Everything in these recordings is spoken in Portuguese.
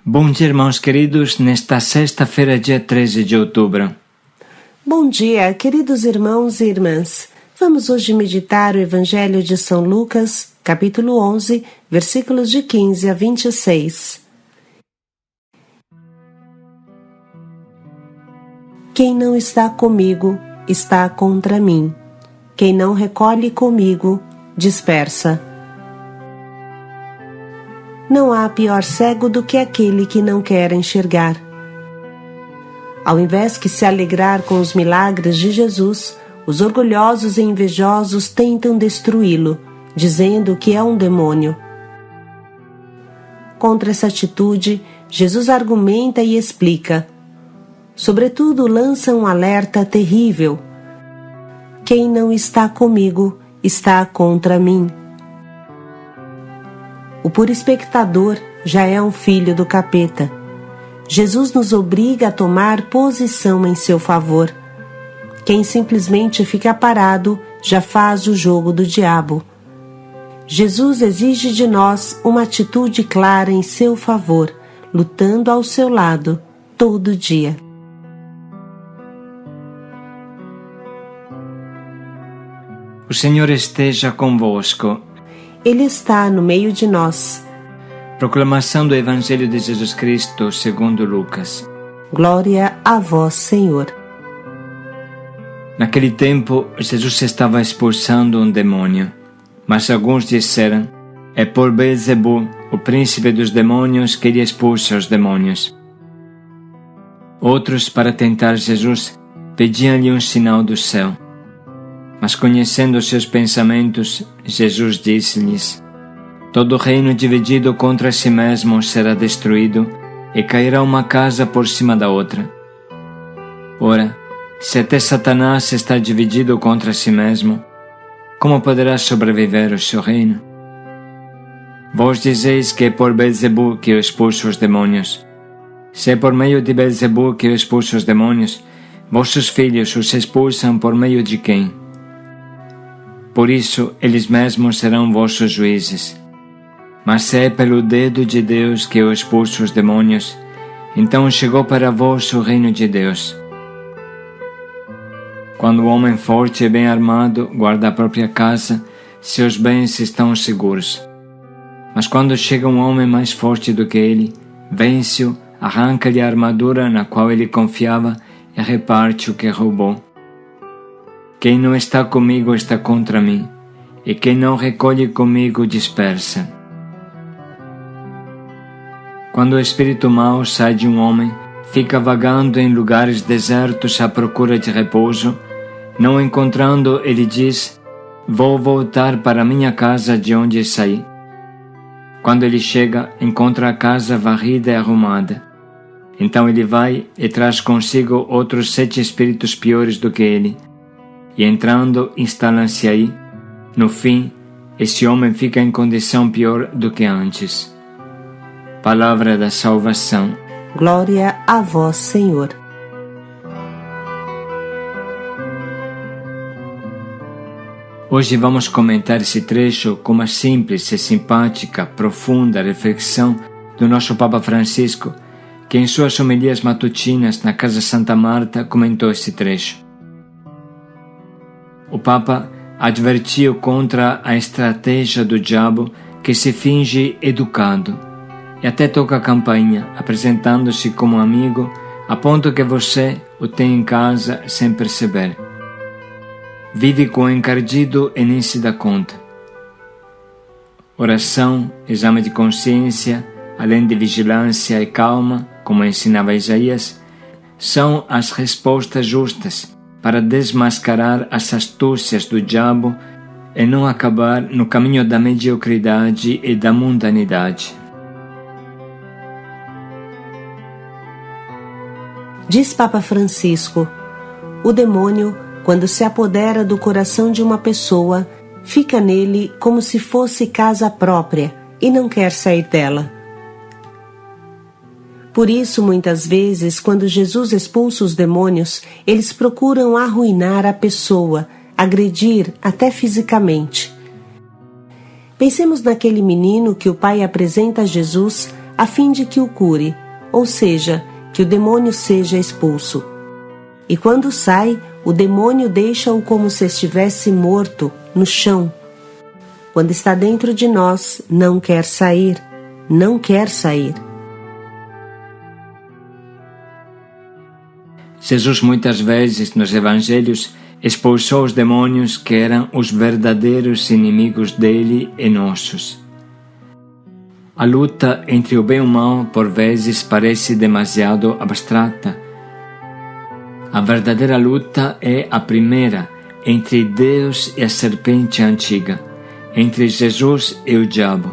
Bom dia, irmãos queridos, nesta sexta-feira, dia 13 de outubro. Bom dia, queridos irmãos e irmãs. Vamos hoje meditar o Evangelho de São Lucas, capítulo 11, versículos de 15 a 26. Quem não está comigo, está contra mim. Quem não recolhe comigo, dispersa. Não há pior cego do que aquele que não quer enxergar. Ao invés que se alegrar com os milagres de Jesus, os orgulhosos e invejosos tentam destruí-lo, dizendo que é um demônio. Contra essa atitude, Jesus argumenta e explica. Sobretudo, lança um alerta terrível. Quem não está comigo, está contra mim. O puro espectador já é um filho do capeta. Jesus nos obriga a tomar posição em seu favor. Quem simplesmente fica parado já faz o jogo do diabo. Jesus exige de nós uma atitude clara em seu favor, lutando ao seu lado todo dia. O Senhor esteja convosco. Ele está no meio de nós. Proclamação do Evangelho de Jesus Cristo segundo Lucas. Glória a vós, Senhor. Naquele tempo, Jesus estava expulsando um demônio, mas alguns disseram, é por Beelzebu, o príncipe dos demônios, que ele expulsa os demônios. Outros, para tentar Jesus, pediam-lhe um sinal do céu. Mas conhecendo seus pensamentos, Jesus disse-lhes, todo reino dividido contra si mesmo será destruído e cairá uma casa por cima da outra. Ora, se até Satanás está dividido contra si mesmo, como poderá sobreviver o seu reino? Vós dizeis que é por Beelzebu que eu expulso os demônios. Se é por meio de Beelzebu que eu expulso os demônios, vossos filhos os expulsam por meio de quem? Por isso, eles mesmos serão vossos juízes. Mas se é pelo dedo de Deus que eu expulso os demônios, então chegou para vós o reino de Deus. Quando o homem forte e bem armado guarda a própria casa, seus bens estão seguros. Mas quando chega um homem mais forte do que ele, vence-o, arranca-lhe a armadura na qual ele confiava e reparte o que roubou. Quem não está comigo está contra mim, e quem não recolhe comigo dispersa. Quando o espírito mau sai de um homem, fica vagando em lugares desertos à procura de repouso, não encontrando, ele diz, vou voltar para minha casa de onde saí. Quando ele chega, encontra a casa varrida e arrumada. Então ele vai e traz consigo outros 7 espíritos piores do que ele, e entrando, instalam-se aí. No fim, esse homem fica em condição pior do que antes. Palavra da salvação. Glória a vós, Senhor. Hoje vamos comentar esse trecho com uma simples e simpática, profunda reflexão do nosso Papa Francisco, que em suas homilias matutinas na Casa Santa Marta comentou esse trecho. O Papa advertiu contra a estratégia do diabo que se finge educado e até toca a campainha, apresentando-se como amigo, a ponto que você o tem em casa sem perceber. Vive com encardido e nem se dá conta. Oração, exame de consciência, além de vigilância e calma, como ensinava Isaías, são as respostas justas para desmascarar as astúcias do diabo e não acabar no caminho da mediocridade e da mundanidade. Diz Papa Francisco, o demônio, quando se apodera do coração de uma pessoa, fica nele como se fosse casa própria e não quer sair dela. Por isso, muitas vezes, quando Jesus expulsa os demônios, eles procuram arruinar a pessoa, agredir até fisicamente. Pensemos naquele menino que o pai apresenta a Jesus a fim de que o cure, ou seja, que o demônio seja expulso. E quando sai, o demônio deixa-o como se estivesse morto, no chão. Quando está dentro de nós, não quer sair, não quer sair. Jesus muitas vezes nos evangelhos expulsou os demônios que eram os verdadeiros inimigos dele e nossos. A luta entre o bem e o mal por vezes parece demasiado abstrata. A verdadeira luta é a primeira, entre Deus e a serpente antiga, entre Jesus e o diabo.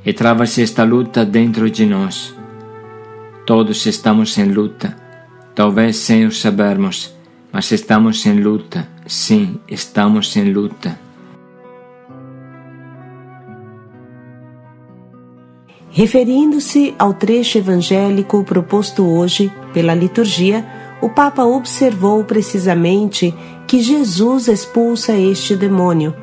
E trava-se esta luta dentro de nós. Todos estamos em luta, talvez sem o sabermos, mas estamos em luta, sim, estamos em luta. Referindo-se ao trecho evangélico proposto hoje pela liturgia, o Papa observou precisamente que Jesus expulsa este demônio,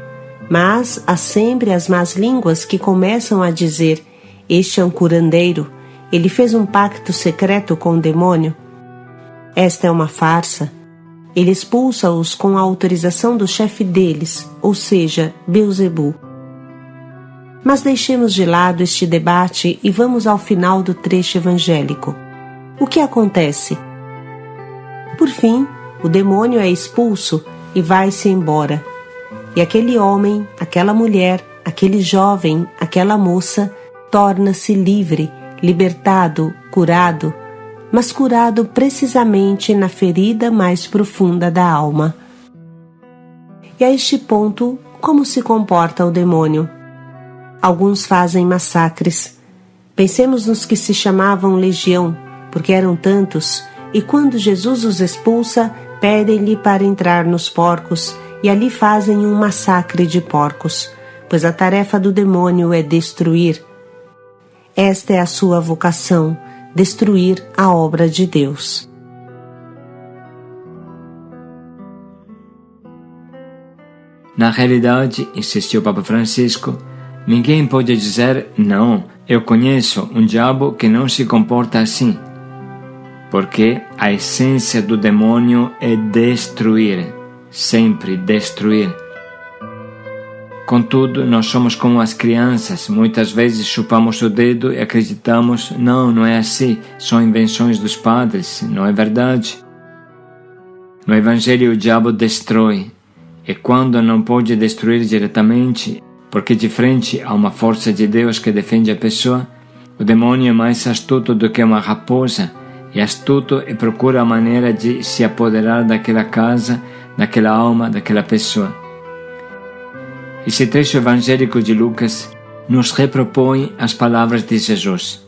mas há sempre as más línguas que começam a dizer: este é um curandeiro, ele fez um pacto secreto com o demônio. Esta é uma farsa. Ele expulsa-os com a autorização do chefe deles, ou seja, Beelzebul. Mas deixemos de lado este debate e vamos ao final do trecho evangélico. O que acontece? Por fim, o demônio é expulso e vai-se embora. E aquele homem, aquela mulher, aquele jovem, aquela moça, torna-se livre, libertado, curado, mas curado precisamente na ferida mais profunda da alma. E a este ponto, como se comporta o demônio? Alguns fazem massacres. Pensemos nos que se chamavam legião, porque eram tantos, e quando Jesus os expulsa, pedem-lhe para entrar nos porcos, e ali fazem um massacre de porcos, pois a tarefa do demônio é destruir. Esta é a sua vocação, destruir a obra de Deus. Na realidade, insistiu o Papa Francisco, ninguém pode dizer, não, eu conheço um diabo que não se comporta assim. Porque a essência do demônio é destruir, sempre destruir. Contudo, nós somos como as crianças, muitas vezes chupamos o dedo e acreditamos, não é assim, são invenções dos padres, não é verdade. No Evangelho o diabo destrói, e quando não pode destruir diretamente, porque de frente a uma força de Deus que defende a pessoa, o demônio é mais astuto do que uma raposa, e astuto e procura a maneira de se apoderar daquela casa, daquela alma, daquela pessoa. Esse trecho evangélico de Lucas nos repropõe as palavras de Jesus.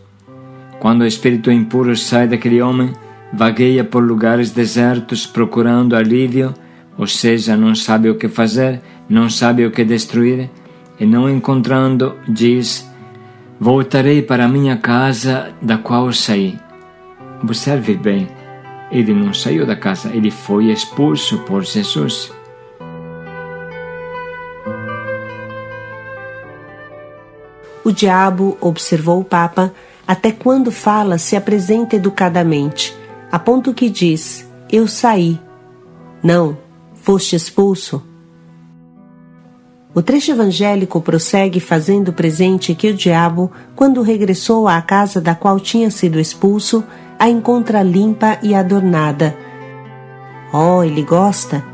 Quando o espírito impuro sai daquele homem, vagueia por lugares desertos procurando alívio, ou seja, não sabe o que fazer, não sabe o que destruir, e não encontrando, diz: voltarei para a minha casa da qual saí. Observe bem, ele não saiu da casa, ele foi expulso por Jesus. O diabo, observou o Papa, até quando fala se apresenta educadamente, a ponto que diz: eu saí. Não, foste expulso. O trecho evangélico prossegue fazendo presente que o diabo, quando regressou à casa da qual tinha sido expulso, a encontra limpa e adornada. Oh, ele gosta!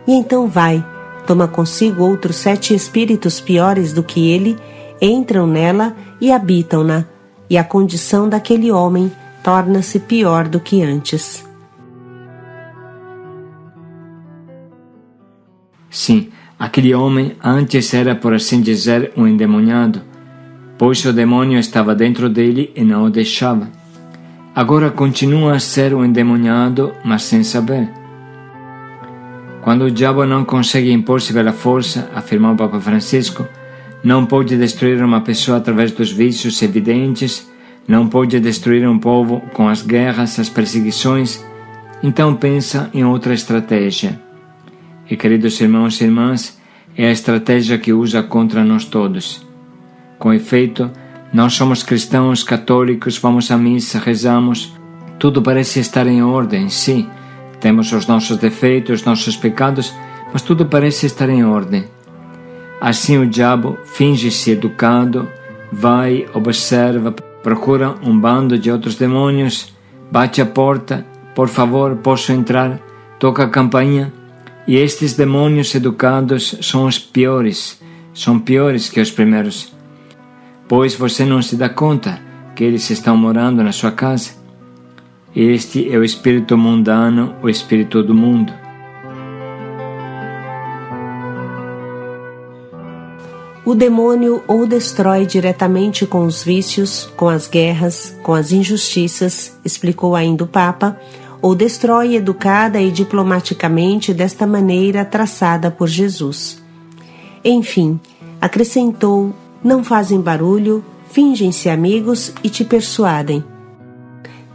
E então vai, toma consigo outros 7 espíritos piores do que ele, entram nela e habitam-na, e a condição daquele homem torna-se pior do que antes. Sim, aquele homem antes era, por assim dizer, um endemoniado, pois o demônio estava dentro dele e não o deixava. Agora continua a ser um endemoniado, mas sem saber. Quando o diabo não consegue impor-se pela força, afirmou o Papa Francisco, não pode destruir uma pessoa através dos vícios evidentes, não pode destruir um povo com as guerras, as perseguições, então pensa em outra estratégia. E, queridos irmãos e irmãs, é a estratégia que usa contra nós todos. Com efeito, Nós somos cristãos católicos, vamos à missa, rezamos. Tudo parece estar em ordem, sim. Temos os nossos defeitos, os nossos pecados, mas tudo parece estar em ordem. Assim o diabo finge-se educado, vai, observa, procura um bando de outros demônios, bate a porta, por favor, posso entrar, toca a campainha, e estes demônios educados são os piores, são piores que os primeiros, pois você não se dá conta que eles estão morando na sua casa. Este é o espírito mundano, o espírito do mundo. O demônio ou destrói diretamente com os vícios, com as guerras, com as injustiças, explicou ainda o Papa, ou destrói educada e diplomaticamente desta maneira traçada por Jesus. Enfim, acrescentou, não fazem barulho, fingem-se amigos e te persuadem.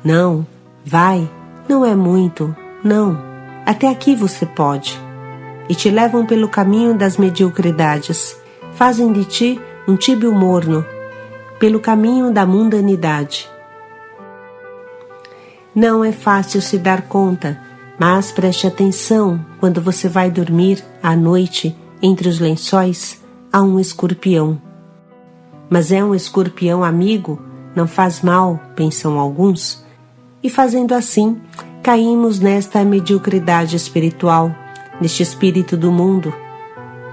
Não, vai, não é muito, não, até aqui você pode. E te levam pelo caminho das mediocridades, fazem de ti um tíbio morno, pelo caminho da mundanidade. Não é fácil se dar conta, mas preste atenção quando você vai dormir à noite, entre os lençóis, há um escorpião. Mas é um escorpião amigo, não faz mal, pensam alguns, e fazendo assim, caímos nesta mediocridade espiritual, neste espírito do mundo.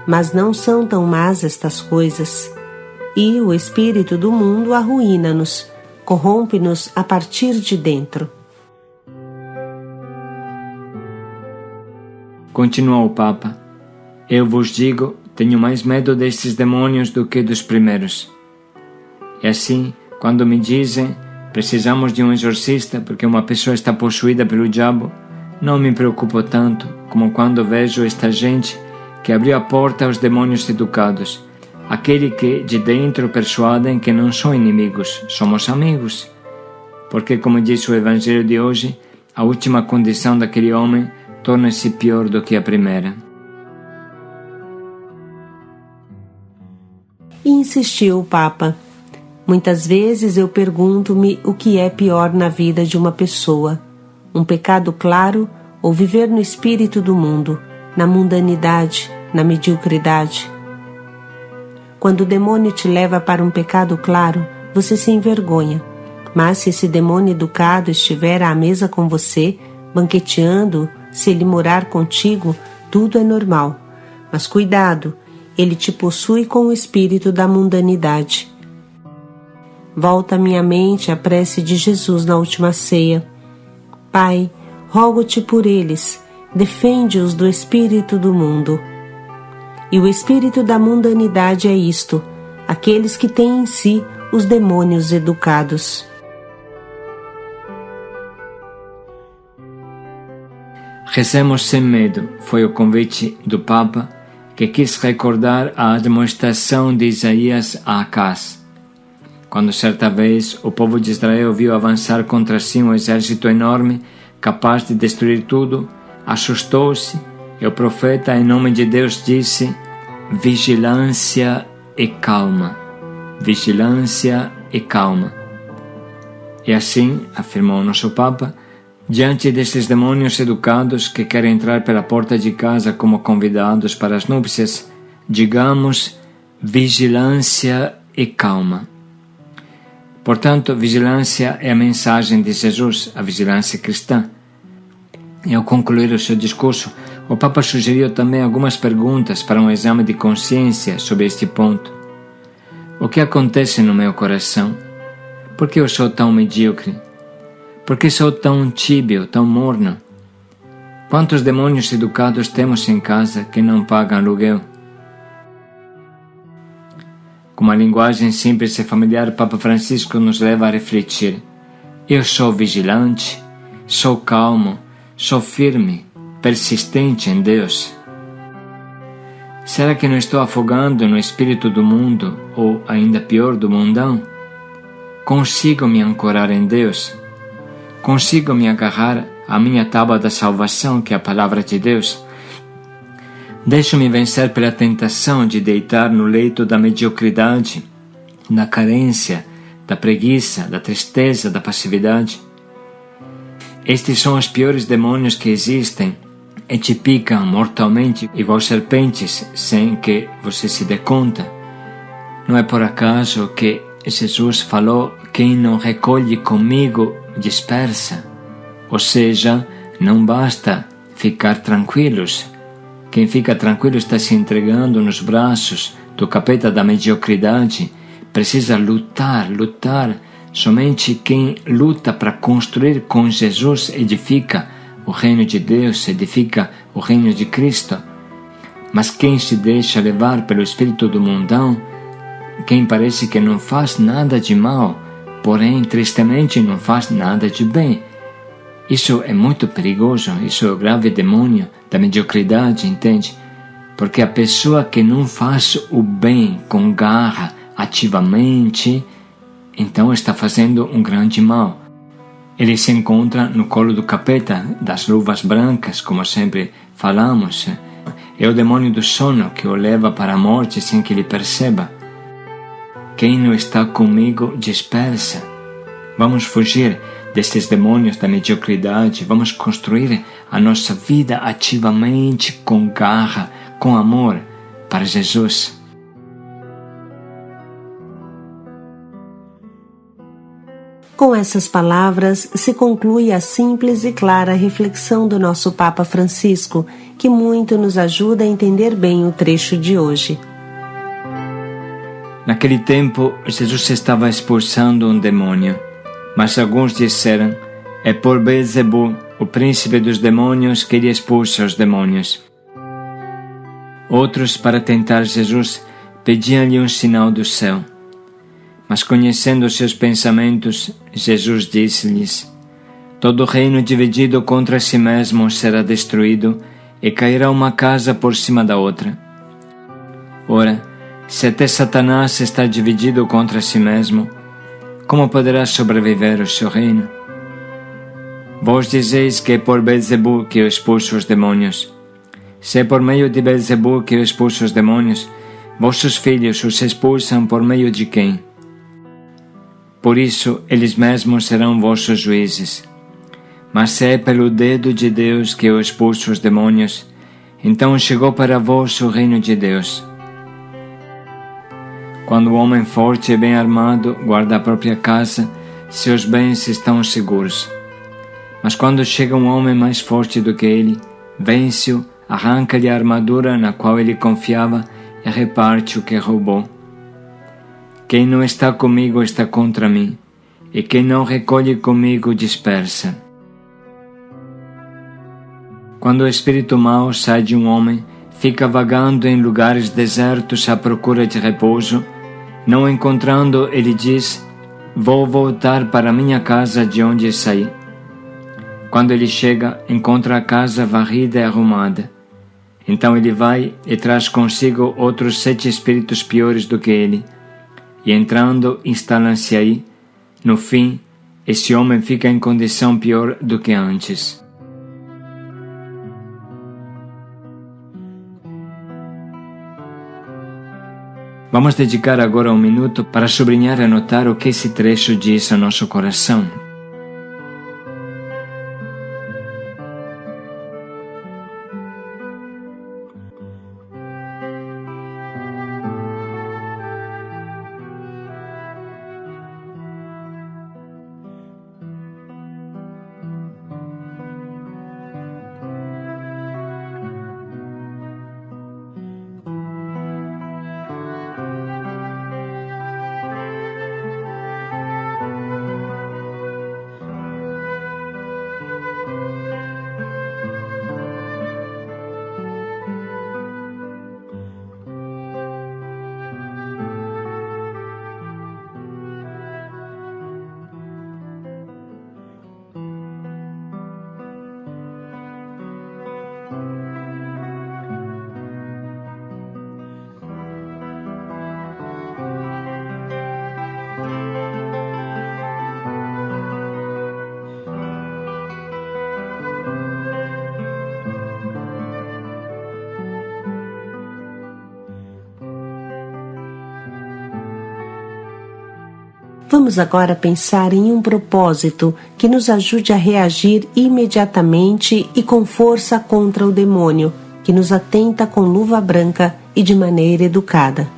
Mas não são tão más estas coisas, e o espírito do mundo arruína-nos, corrompe-nos a partir de dentro. Continuou o Papa, eu vos digo, tenho mais medo destes demônios do que dos primeiros. E assim, quando me dizem, precisamos de um exorcista porque uma pessoa está possuída pelo diabo, não me preocupo tanto como quando vejo esta gente que abriu a porta aos demônios educados, aquele que de dentro persuadem que não são inimigos, somos amigos. Porque, como diz o Evangelho de hoje, a última condição daquele homem torna-se pior do que a primeira. E insistiu o Papa. Muitas vezes eu pergunto-me o que é pior na vida de uma pessoa, um pecado claro ou viver no espírito do mundo, na mundanidade, na mediocridade. Quando o demônio te leva para um pecado claro, você se envergonha. Mas se esse demônio educado estiver à mesa com você, banqueteando, se ele morar contigo, tudo é normal. Mas cuidado, ele te possui com o espírito da mundanidade. Volta à minha mente a prece de Jesus na última ceia. Pai, rogo-te por eles, defende-os do espírito do mundo. E o espírito da mundanidade é isto, aqueles que têm em si os demônios educados. Rezemos sem medo, foi o convite do Papa, que quis recordar a admoestação de Isaías a Acaz. Quando certa vez o povo de Israel viu avançar contra si um exército enorme, capaz de destruir tudo, assustou-se e o profeta, em nome de Deus, disse: vigilância e calma, vigilância e calma. E assim, afirmou o nosso Papa, diante destes demônios educados que querem entrar pela porta de casa como convidados para as núpcias, digamos vigilância e calma. Portanto, vigilância é a mensagem de Jesus, a vigilância cristã. E ao concluir o seu discurso, o Papa sugeriu também algumas perguntas para um exame de consciência sobre este ponto. O que acontece no meu coração? Por que eu sou tão medíocre? Por que sou tão tíbio, tão morno? Quantos demônios educados temos em casa que não pagam aluguel? Com uma linguagem simples e familiar, Papa Francisco nos leva a refletir. Eu sou vigilante, sou calmo, sou firme, persistente em Deus. Será que não estou afogando no espírito do mundo, ou ainda pior, do mundão? Consigo me ancorar em Deus? Consigo me agarrar à minha tábua da salvação, que é a palavra de Deus? Deixo-me vencer pela tentação de deitar no leito da mediocridade, da carência, da preguiça, da tristeza, da passividade. Estes são os piores demônios que existem e te picam mortalmente igual serpentes sem que você se dê conta. Não é por acaso que Jesus falou: quem não recolhe comigo dispersa. Ou seja, não basta ficar tranquilos. Quem fica tranquilo está se entregando nos braços do capeta da mediocridade. Precisa lutar. Somente quem luta para construir com Jesus edifica o reino de Deus, edifica o reino de Cristo. Mas quem se deixa levar pelo espírito do mundão, quem parece que não faz nada de mal, porém tristemente não faz nada de bem, isso é muito perigoso. Isso é o grave demônio da mediocridade, entende? Porque a pessoa que não faz o bem com garra, ativamente, então está fazendo um grande mal. Ele se encontra no colo do capeta, das luvas brancas, como sempre falamos. É o demônio do sono que o leva para a morte sem que ele perceba. Quem não está comigo dispersa. Vamos fugir destes demônios da mediocridade. Vamos construir a nossa vida ativamente, com garra, com amor, para Jesus. Com essas palavras se conclui a simples e clara reflexão do nosso Papa Francisco, que muito nos ajuda a entender bem o trecho de hoje. Naquele tempo, Jesus estava expulsando um demônio, mas alguns disseram: é por Beelzebul, o príncipe dos demônios, que ele expulsa os demônios. Outros, para tentar Jesus, pediam-lhe um sinal do céu. Mas conhecendo seus pensamentos, Jesus disse-lhes: todo reino dividido contra si mesmo será destruído, e cairá uma casa por cima da outra. Ora, se até Satanás está dividido contra si mesmo, como poderá sobreviver o seu reino? Vós dizeis que é por Beelzebul que eu expulso os demônios. Se é por meio de Beelzebul que eu expulso os demônios, vossos filhos os expulsam por meio de quem? Por isso, eles mesmos serão vossos juízes. Mas se é pelo dedo de Deus que eu expulso os demônios, então chegou para vós o reino de Deus. Quando o homem forte e bem armado guarda a própria casa, seus bens estão seguros. Mas quando chega um homem mais forte do que ele, vence-o, arranca-lhe a armadura na qual ele confiava e reparte o que roubou. Quem não está comigo está contra mim, e quem não recolhe comigo dispersa. Quando o espírito mau sai de um homem, fica vagando em lugares desertos à procura de repouso. Não encontrando, ele diz: vou voltar para minha casa de onde saí. Quando ele chega, encontra a casa varrida e arrumada. Então ele vai e traz consigo outros 7 espíritos piores do que ele. E entrando, instalam-se aí. No fim, esse homem fica em condição pior do que antes. Vamos dedicar agora um minuto para sublinhar e anotar o que esse trecho diz ao nosso coração. Vamos agora pensar em um propósito que nos ajude a reagir imediatamente e com força contra o demônio, que nos atenta com luva branca e de maneira educada.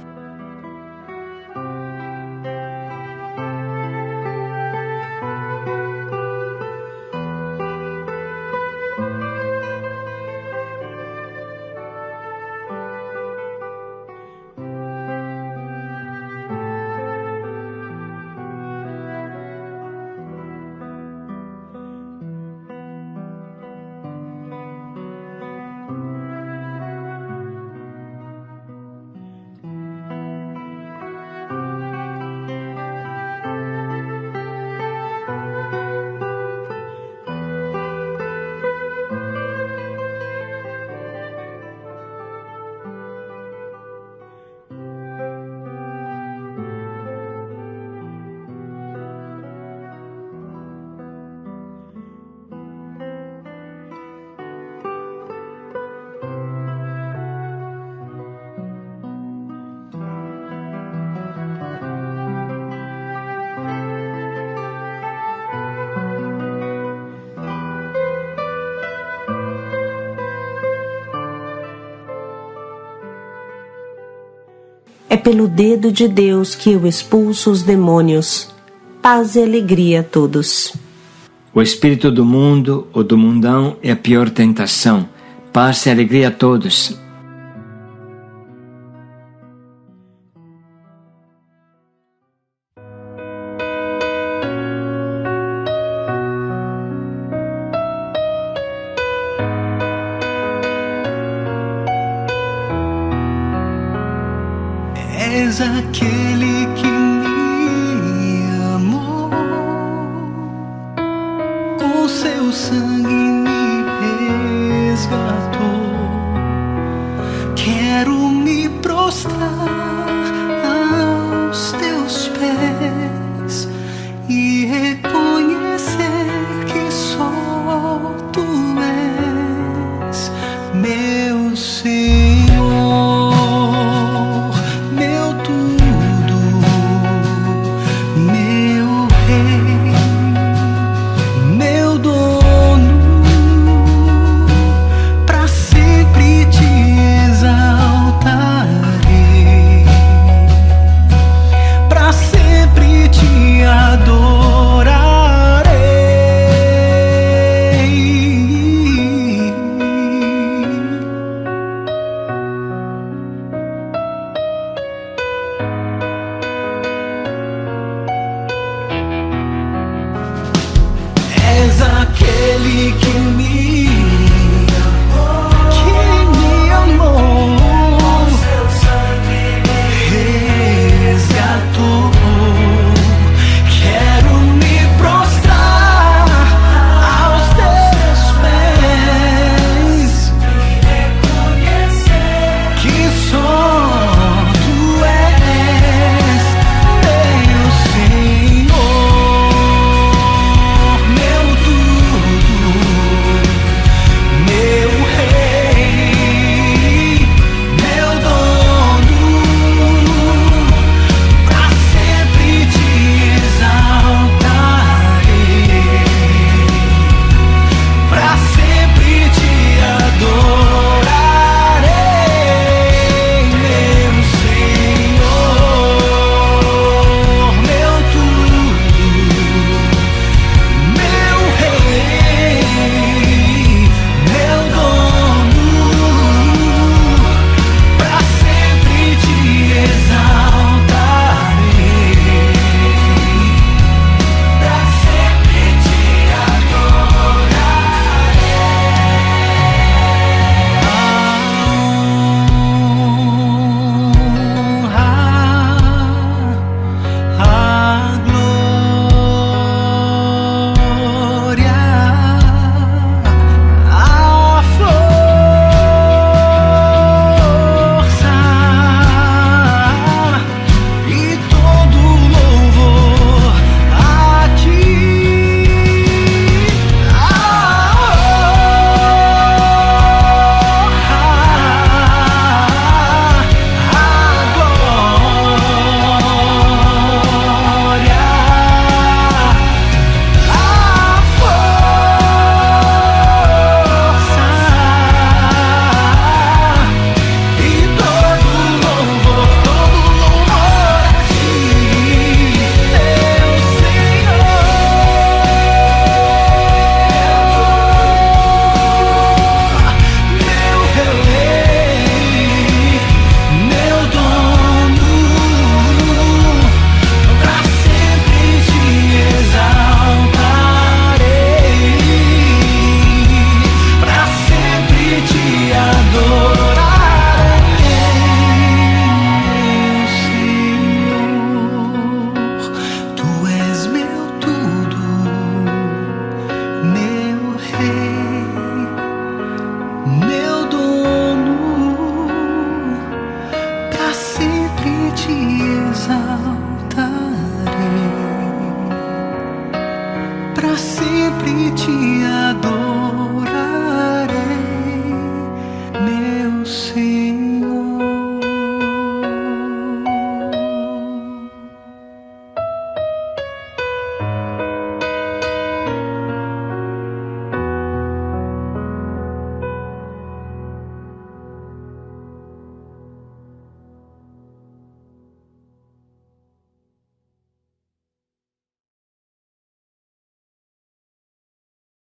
É pelo dedo de Deus que eu expulso os demônios. Paz e alegria a todos. O espírito do mundo ou do mundão é a pior tentação. Paz e alegria a todos. És aquele que me amou, com seu sangue me resgatou. Quero me prostrar aos teus pés e reconhecer que só tu és meu Senhor. És aquele que me amou, com seu sangue me resgatou. Quero me prostrar aos teus pés e reconhecer que só tu és meu Senhor. ti.